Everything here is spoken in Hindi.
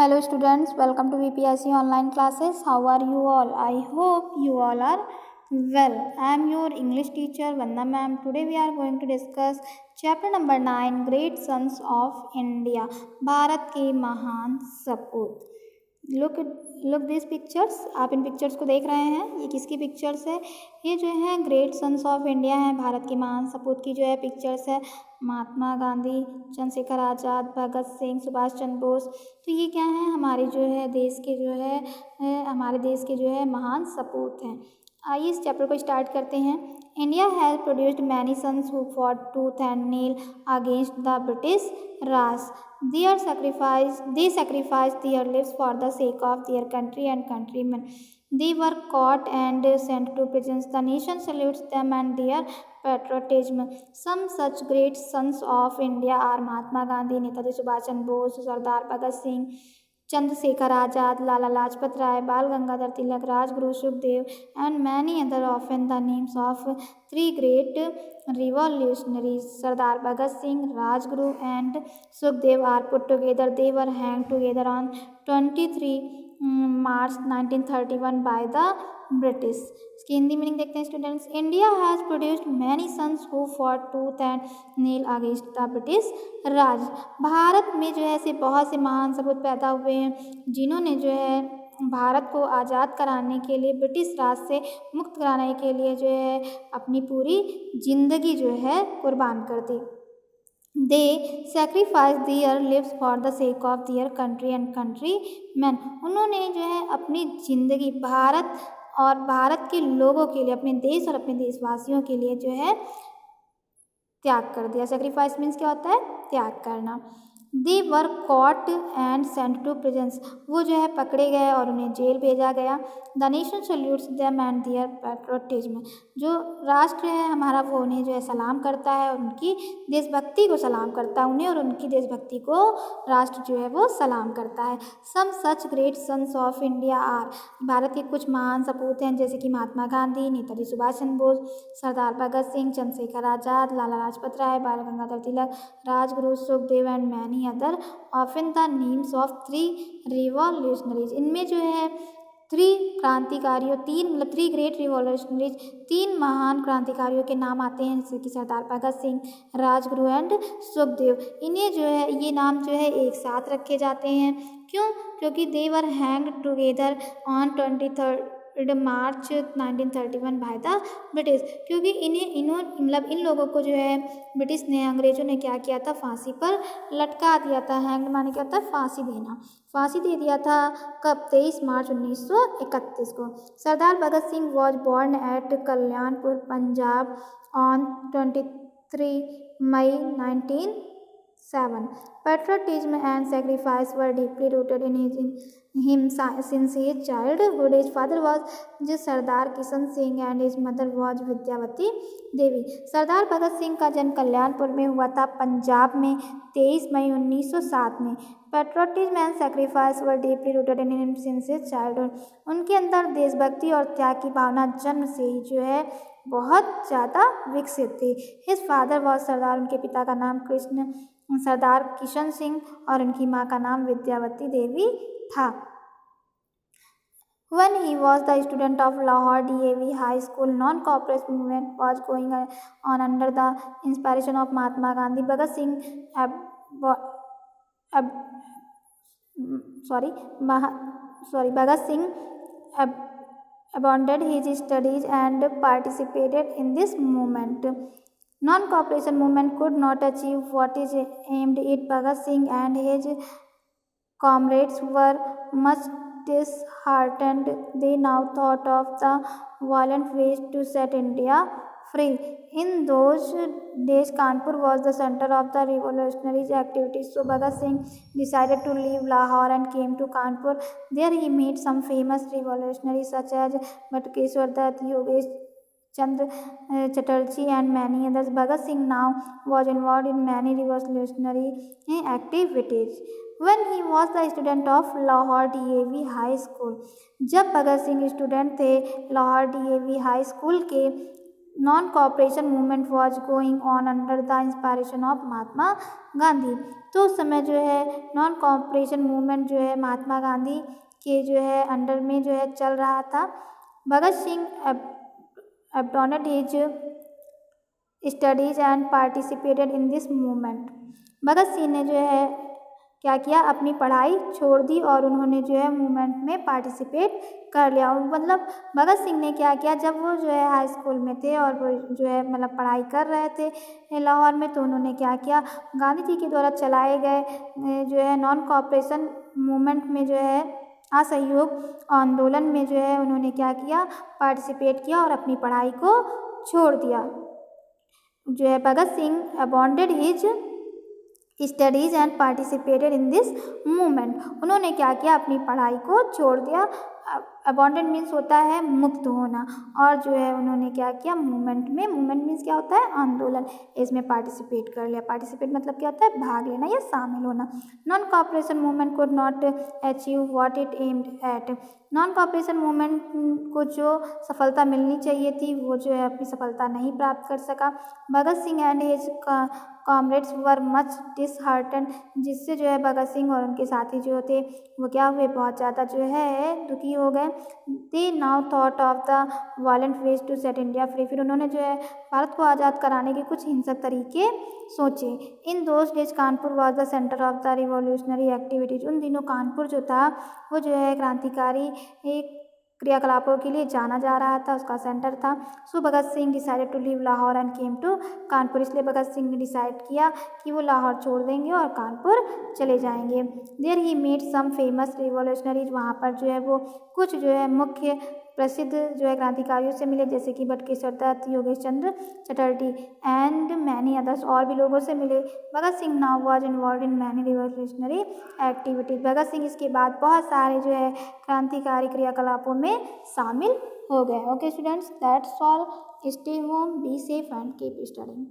Hello students, welcome to VPSC online classes. How are you all? I hope you all are well. I am your English teacher Vanda ma'am. Today we are going to discuss chapter number 9 Great Sons of India. Bharat के महान सपूत. Look this pictures. आप इन पिक्चर्स को देख रहे हैं. ये किसकी पिक्चर्स है? ये जो है ग्रेट सन्स ऑफ इंडिया है, भारत के महान सपूत की जो है पिक्चर्स है. महात्मा गांधी, चंद्रशेखर आज़ाद, भगत सिंह, सुभाष चंद्र बोस. तो ये क्या है? हमारे जो है देश के जो है हमारे देश के जो है महान सपूत हैं. आइए इस चैप्टर को स्टार्ट करते हैं. India has produced many sons who fought tooth and nail against the British Raj. They sacrificed their lives for the sake of their country and countrymen. They were caught and sent to prisons. The nation salutes them and their patriotism. Some such great sons of India are Mahatma Gandhi, Netaji Subhash Chandra Bose, Sardar Bhagat Singh, Chandrasekhar Azad, Lala Lajpat Rai, Bal Gangadhar Tilak, Rajguru Sukhdev, and many other. Often the names of three great revolutionaries, Sardar Bhagat Singh, Rajguru, and Sukhdev, are put together. They were hanged together on 23 March 1931 by the British. इसकी हिंदी मीनिंग देखते हैं students. India has produced many sons who fought tooth and nail against the British Raj. Bharat में जो है ऐसे बहुत से महान सपूत पैदा हुए हैं जिन्होंने जो है भारत को आज़ाद कराने के लिए, ब्रिटिश राज से मुक्त कराने के लिए जो है अपनी पूरी जिंदगी जो है कुर्बान कर दी. They sacrificed their lives for the sake of their country and countrymen. उन्होंने जो है अपनी जिंदगी भारत और भारत के लोगों के लिए, अपने देश और अपने देशवासियों के लिए जो है त्याग कर दिया. सेक्रीफाइस मीन्स क्या होता है? त्याग करना. They were caught and sent to prisons. वो जो है पकड़े गए और उन्हें जेल भेजा गया. The nation salutes them and their patriotism. जो राष्ट्र है हमारा वो उन्हें जो है सलाम करता है और उनकी देशभक्ति को सलाम करता है. उन्हें और उनकी देशभक्ति को राष्ट्र जो है वो सलाम करता है. Some such great sons of India are. Bharat के कुछ महान सपूत हैं जैसे कि महात्मा गांधी, नेताजी सुभाष चंद्र बोस, सरदार भगत सिंह, चंद्रशेखर आज़ाद, लाला Lajpat Rai, Bal Gangadhar Tilak, Rajguru Sukhdev and many other. Often the names of three revolutionaries. इनमें जो है थ्री क्रांतिकारियों, थ्री ग्रेट रिवॉल्यूशनरीज, तीन महान क्रांतिकारियों के नाम आते हैं जैसे कि सरदार भगत सिंह, राजगुरु एंड सुखदेव. इन्हें जो है ये नाम जो है एक साथ रखे जाते हैं. क्यों? क्योंकि they were hanged together on 23 March 1931 by the British. क्योंकि मतलब इन लोगों को जो है ब्रिटिश ने, अंग्रेजों ने क्या किया था? फांसी पर लटका दिया था. हैंग माने क्या होता है? फांसी देना. फांसी दे दिया था. कब? 23 मार्च 1931 को. Sardar Bhagat Singh was born at Kalyanpur Punjab on 23 May 1907. Patriotism and sacrifice were deeply rooted in him since his childhood. His father was Sardar Kishan Singh and his mother was Vidyavati Devi. सरदार भगत सिंह का जन्म कल्याणपुर में हुआ था पंजाब में 23 मई 1907 में. Patriotism and sacrifice were deeply rooted in him since his childhood. उनके अंदर देशभक्ति और त्याग की भावना जन्म से ही जो है बहुत ज़्यादा विकसित थी. हिज फादर वॉज सरदार, उनके पिता का नाम सरदार किशन सिंह और उनकी माँ का नाम विद्यावती देवी था. When he was the student of Lahore DAV High School, non-cooperation movement was going on under the inspiration of Mahatma Gandhi. Bhagat Singh Bhagat Singh abandoned his studies and participated in this movement. Non-cooperation movement could not achieve what is aimed at. Bhagat Singh and his comrades were much disheartened. They now thought of the violent ways to set India free. In those days, Kanpur was the center of the revolutionary activities. So Bhagat Singh decided to leave Lahore and came to Kanpur. There he met some famous revolutionaries such as Batukeshwar Dutt, Yogesh Chandra Chatterjee and many others. Bhagat Singh now was involved in many revolutionary activities. When he was the student of Lahore DAV High School. जब भगत सिंह स्टूडेंट थे लाहौर DAV हाई स्कूल के, non cooperation movement was going on under the inspiration of Mahatma Gandhi. तो उस समय जो है नॉन कॉपरेशन मूवमेंट जो है महात्मा गांधी के जो है अंडर में जो है चल रहा था। Bhagat Singh abandoned his studies and participated in this movement। Bhagat Singh ने जो है क्या किया, अपनी पढ़ाई छोड़ दी और उन्होंने जो है मूवमेंट में पार्टिसिपेट कर लिया। मतलब भगत सिंह ने क्या किया, जब वो जो है हाई स्कूल में थे और वो जो है मतलब पढ़ाई कर रहे थे लाहौर में, तो उन्होंने क्या किया, गांधी जी के द्वारा चलाए गए जो है नॉन कॉपरेशन मूवमेंट में जो है असहयोग आंदोलन में जो है उन्होंने क्या किया, पार्टिसिपेट किया और अपनी पढ़ाई को छोड़ दिया। जो है Bhagat Singh abandoned his studies and participated in this movement. उन्होंने क्या किया, अपनी पढ़ाई को छोड़ दिया। अबॉन्डेड मीन्स होता है मुक्त होना, और जो है उन्होंने क्या किया, मूवमेंट मीन्स क्या होता है, आंदोलन, इसमें पार्टिसिपेट कर लिया। पार्टिसिपेट मतलब क्या होता है, भाग लेना या शामिल होना। Non cooperation movement could not achieve what it aimed at. Non cooperation movement को जो सफलता मिलनी चाहिए थी वो जो है अपनी सफलता नहीं प्राप्त कर सका। Bhagat Singh and his comrades were much disheartened, जिससे जो है भगत सिंह और उनके साथी जो थे वो क्या हुए, बहुत ज़्यादा जो है दुखी हो गए। They now thought of the violent ways to set India free. फिर उन्होंने जो है भारत को आज़ाद कराने के कुछ हिंसक तरीके सोचे। In those days Kanpur was the centre of the revolutionary activities. उन दिनों कानपुर जो था वो जो है क्रांतिकारी एक क्रियाकलापों के लिए जाना जा रहा था, उसका सेंटर था। So Bhagat Singh decided to leave Lahore and came to Kanpur. इसलिए भगत सिंह ने डिसाइड किया कि वो लाहौर छोड़ देंगे और कानपुर चले जाएंगे। There he met some famous revolutionaries. वहाँ पर जो है वो कुछ जो है मुख्य प्रसिद्ध जो है क्रांतिकारियों से मिले, जैसे कि Batukeshwar Dutt, Yogesh Chandra Chatterjee and many others, और भी लोगों से मिले। Bhagat Singh now was involve in many revolutionary activities. Bhagat Singh इसके बाद बहुत सारे जो है क्रांतिकारी क्रियाकलापों में शामिल हो गए। Okay students, that's all. Stay home, be safe and keep studying.